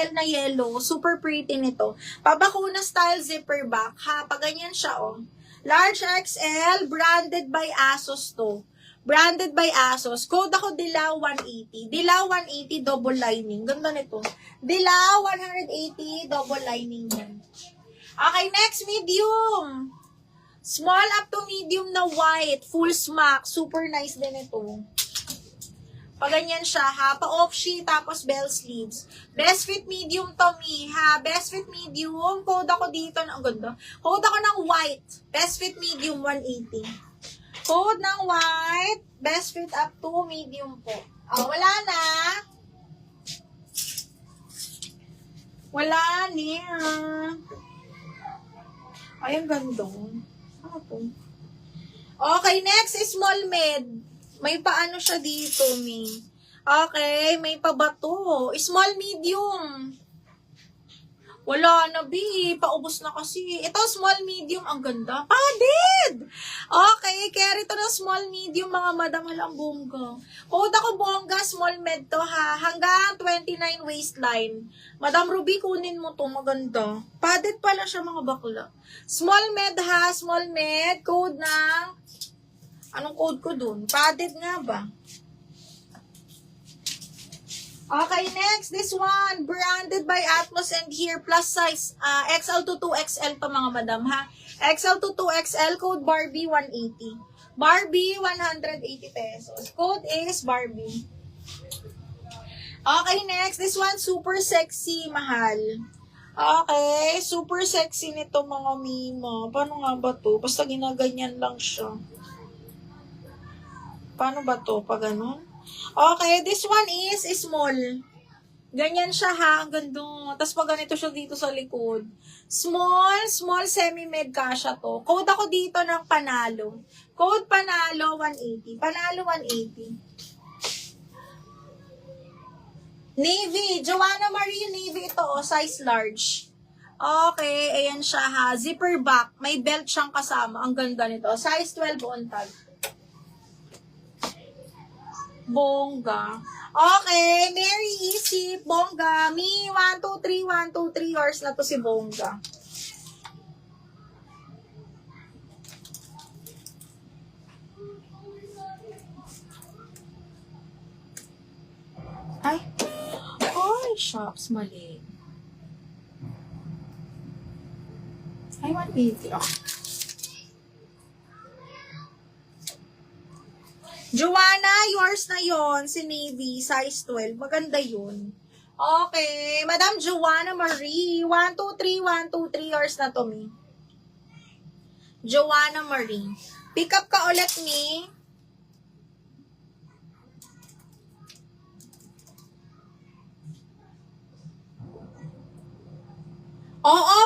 XL na yellow. Super pretty nito. Pabakuna style zipper back. Ha, pag ganyan siya, oh. Large XL, branded by Asos to. Branded by Asos. Code ako Dilaw 180. Dilaw 180 double lining. Ganda nito. Dilaw 180 double lining yan. Okay, next medium. Small up to medium na white. Full smack. Super nice din ito. Pag ganyan siya, ha? Pa-offsheet, tapos bell sleeves. Best fit medium to me, ha? Best fit medium. Code ako dito. Ang ganda. Code ako ng white. Best fit medium 180. Code ng white. Best fit up to medium po. Oh, wala na. Wala niya. Ay, ang ganda. Ano to? Okay, next is small med. May paano siya dito, mi. Okay, may pabato. Small medium. Wala na, bi. Paubos na kasi. Ito, small medium. Ang ganda. Padded! Okay, carry to na small medium, mga madam. Halang bongga. Code ako bongga, small med to, ha. Hanggang 29 waistline. Madam Ruby, kunin mo to. Maganda. Padded pala siya, mga bakla. Small med, ha. Small med. Code ng... Anong code ko dun? Padded nga ba? Okay, next. This one. Branded by Atmos and here. Plus size. XL to 2XL to, mga madam, ha? XL to 2XL. Code Barbie 180. Barbie 180 pesos. Code is Barbie. Okay, next. This one. Super sexy. Mahal. Okay. Super sexy nito, mga mima. Paano nga ba to? Basta ginaganyan lang siya. Paano ba to? Pag ganun? Okay, this one is small. Ganyan siya, ha. Ang ganda. Tapos pag ganito siya dito sa likod. Small semi-med kasha to. Code ako dito ng Panalo. Code Panalo 180. Panalo 180. Navy. Joanna Marie Navy ito, oh, size large. Okay, ayan siya, ha. Zipper back. May belt siyang kasama. Ang ganda nito. Size 12 on tag. Bongga. Okay, Mary Easy, Bongga. Me, 1, 2, 3, 1, 2, 3 yours na to si Bongga. Ay. Ay, shucks, mali. Ay, 180. Oh. Joanna, yours na yon si Navy, size 12. Maganda yun. Okay. Madam Joanna Marie. 1, 2, 3, 1, 2, 3 yours na to, me. Joanna Marie. Pick up ka ulit, me. Oo,